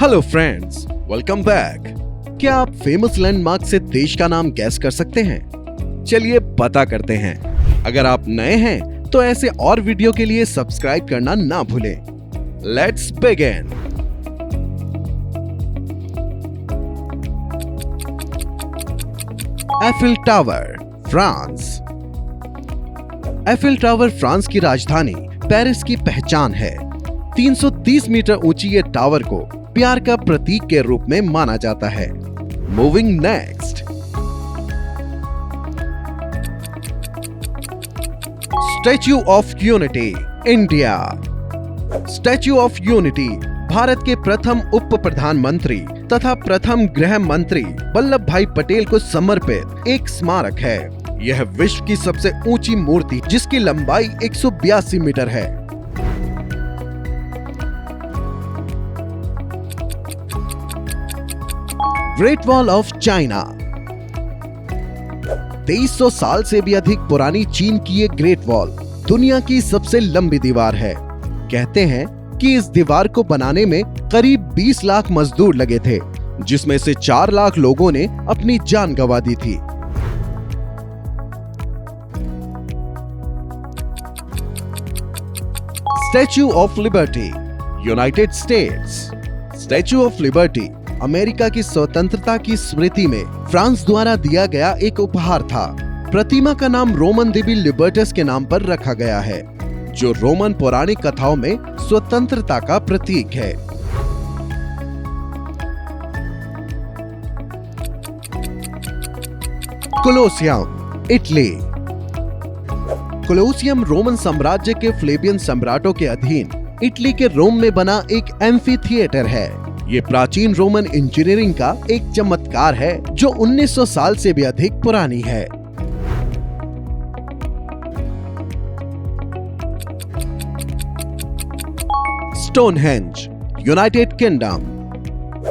Hello friends, welcome back. क्या आप famous landmark से देश का नाम गैस कर सकते हैं? चलिए पता करते हैं। अगर आप नए हैं तो ऐसे और वीडियो के लिए सब्सक्राइब करना ना भूलें। Let's begin. Eiffel tower, France. Eiffel tower France की राजधानी पेरिस की पहचान है। 330 मीटर ऊंची ये टावर को प्यार का प्रतीक के रूप में माना जाता है। Moving next. Statue of unity, India. Statue of unity Bharat के प्रथम उप प्रधानमंत्री तथा प्रथम गृह मंत्री वल्लभ भाई पटेल को समर्पित एक स्मारक है। यह विश्व की सबसे ऊंची मूर्ति जिसकी लंबाई 182 मीटर है। Great wall of China. 2300 साल से भी अधिक पुरानी चीन की ये ग्रेट वॉल दुनिया की सबसे लंबी दीवार है। कहते हैं कि इस दीवार को बनाने में करीब 20 लाख मजदूर लगे थे, जिसमें से 4 लाख लोगों ने अपनी जान गंवा दी थी। Statue of liberty, United states. Statue of liberty America की स्वतंत्रता की स्मृति में फ्रांस द्वारा दिया गया एक उपहार था। प्रतिमा का नाम रोमन देवी लिबर्टस के नाम पर रखा गया है, जो रोमन पौराणिक कथाओं में स्वतंत्रता का प्रतीक है। Colosseum, Italy. कोलोसियम रोमन साम्राज्य के फ्लेवियन सम्राटों के अधीन इटली के रोम में बना एक एम्फी थिएटर है। ये प्राचीन रोमन इंजीनियरिंग का एक चमत्कार है जो 1900 साल से भी अधिक पुरानी है। Stonehenge, United kingdom.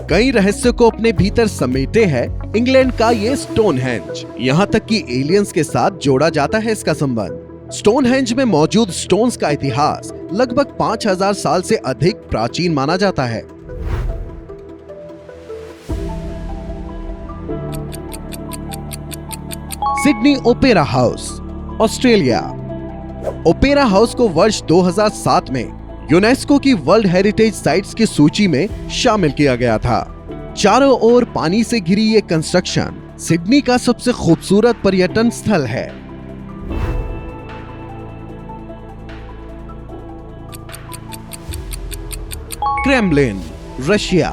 कई रहस्यों को अपने भीतर समेटे है इंग्लैंड का ये स्टोनहेंज। यहाँ तक कि एलियंस के साथ जोड़ा जाता है इसका संबंध। स्टोनहेंज में मौजूद स्टोन्स का इतिहास लगभग 5000 साल से अधिक प्राचीन माना जाता है। Sydney opera house, Australia. Opera house को वर्ष 2007 में यूनेस्को की वर्ल्ड हेरिटेज साइट्स की सूची में शामिल किया गया था। चारों ओर पानी से घिरी ये कंस्ट्रक्शन सिडनी का सबसे खूबसूरत पर्यटन स्थल है। Kremlin, Russia.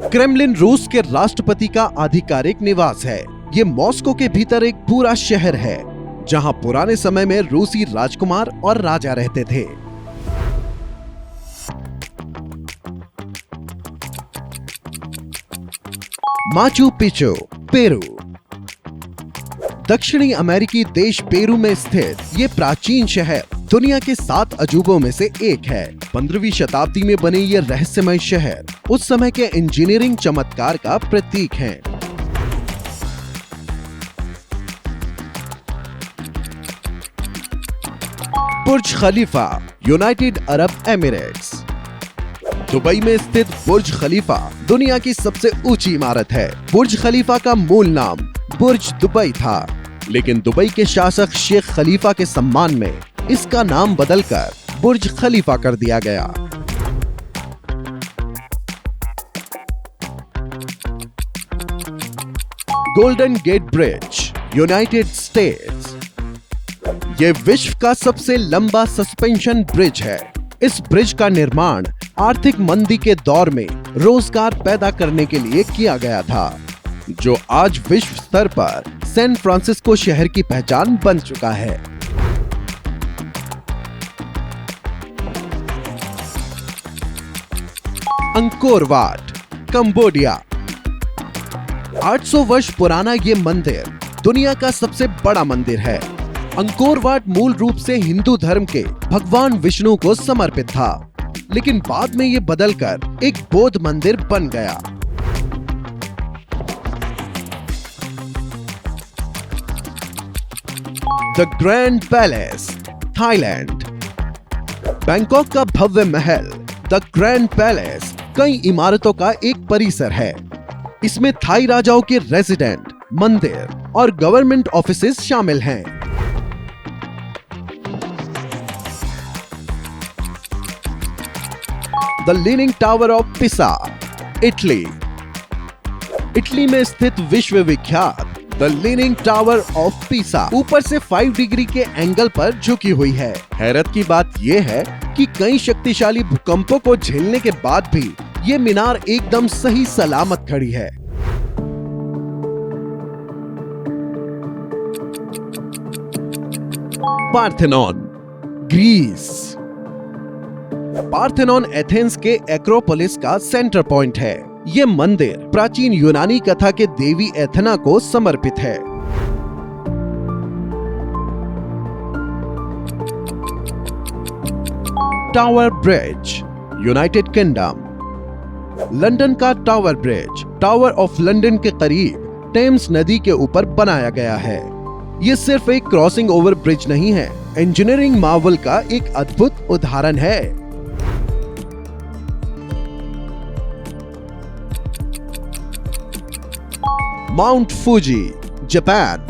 क्रेमलिन रूस के राष्ट्रपति का आधिकारिक निवास है। ये मॉस्को के भीतर एक पूरा शहर है, जहां पुराने समय में रूसी राजकुमार और राजा रहते थे। Machu Picchu, Peru. दक्षिणी अमेरिकी देश पेरू में स्थित ये प्राचीन शहर दुनिया के 7 अजूबों में से एक है। 15वीं शताब्दी में बने ये रहस्यमय शहर उस समय के इंजीनियरिंग चमत्कार का प्रतीक है। बुर्ज खलीफा, यूनाइटेड अरब एमिरेट्स। दुबई में स्थित बुर्ज खलीफा दुनिया की सबसे ऊंची इमारत है। बुर्ज खलीफा का मूल नाम बुर्ज दुबई था, लेकिन दुबई के शासक शेख खलीफा के सम्मान में इसका नाम बदलकर बुर्ज खलीफा कर दिया गया। Golden Gate Bridge, United States. ये विश्व का सबसे लंबा सस्पेंशन ब्रिज है। इस ब्रिज का निर्माण आर्थिक मंदी के दौर में रोजगार पैदा करने के लिए किया गया था, जो आज विश्व स्तर पर सैन फ्रांसिस्को शहर की पहचान बन चुका है। Angkor Wat, Cambodia. 800 वर्ष पुराना ये मंदिर दुनिया का सबसे बड़ा मंदिर है। अंकोर वाट मूल रूप से हिंदू धर्म के भगवान विष्णु को समर्पित था, लेकिन बाद में ये बदलकर एक बौद्ध मंदिर बन गया। The grand palace, Thailand. Bangkok का भव्य महल द ग्रैंड पैलेस कई इमारतों का एक परिसर है। इसमें थाई राजाओं के रेजिडेंट, मंदिर और गवर्नमेंट ऑफिसेज शामिल हैं। द लीनिंग टावर ऑफ पिसा, इटली। इटली में स्थित विश्व विख्यात द लीनिंग टावर ऑफ पिसा ऊपर से 5 डिग्री के एंगल पर झुकी हुई है। हैरत की बात यह है कि कई शक्तिशाली भूकंपों को झेलने के बाद भी ये मीनार एकदम सही सलामत खड़ी है। Parthenon, Greece. पार्थेनॉन एथेंस के एक्रोपोलिस का सेंटर पॉइंट है। ये मंदिर प्राचीन यूनानी कथा के देवी एथेना को समर्पित है। Tower Bridge, United Kingdom. London का Tower Bridge Tower of London के करीब टेम्स नदी के ऊपर बनाया गया है। ये सिर्फ एक क्रॉसिंग ओवर ब्रिज नहीं है, इंजीनियरिंग मार्वल का एक अद्भुत उदाहरण है। Mount Fuji, Japan.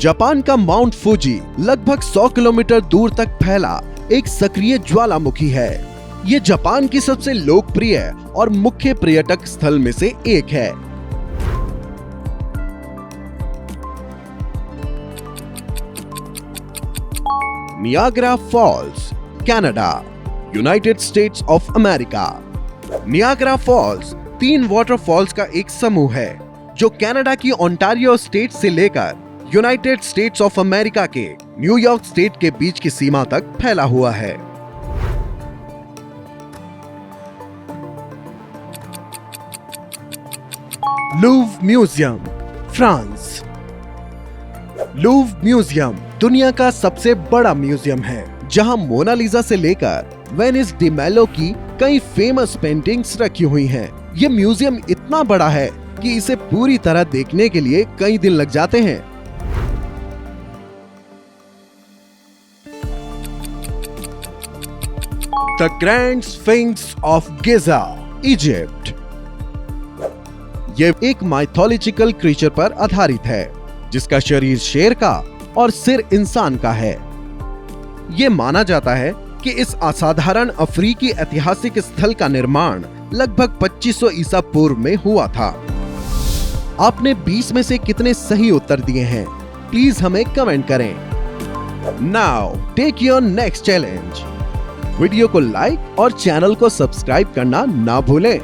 जापान का माउंट फूजी लगभग 100 किलोमीटर दूर तक फैला एक सक्रिय ज्वालामुखी है। ये जापान की सबसे लोकप्रिय और मुख्य पर्यटक स्थल में से एक है। Niagara Falls, Canada, United states of America. Niagara Falls 3 waterfalls का एक समूह है जो कनाडा की ओंटारियो स्टेट से लेकर यूनाइटेड स्टेट्स ऑफ अमेरिका के न्यूयॉर्क स्टेट के बीच की सीमा तक फैला हुआ है। Louvre museum, France. Louvre museum दुनिया का सबसे बड़ा म्यूजियम है, जहां मोनालिसा से लेकर वेनिस डी मेलो की कई फेमस पेंटिंग्स रखी हुई हैं। ये म्यूजियम इतना बड़ा है कि इसे पूरी तरह देखने के लिए कई दिन लग जाते हैं। The Grand Sphinx of Giza, Egypt. यह एक माइथोलॉजिकल क्रीचर पर आधारित है जिसका शरीर शेर का और सिर इंसान का है। यह माना जाता है कि इस असाधारण अफ्रीकी ऐतिहासिक स्थल का निर्माण लगभग 2500 ईसा पूर्व में हुआ था। आपने 20 में से कितने सही उत्तर दिए हैं? प्लीज हमें कमेंट करें। Now take your next challenge. Video को लाइक और चैनल को सब्सक्राइब करना ना भूलें।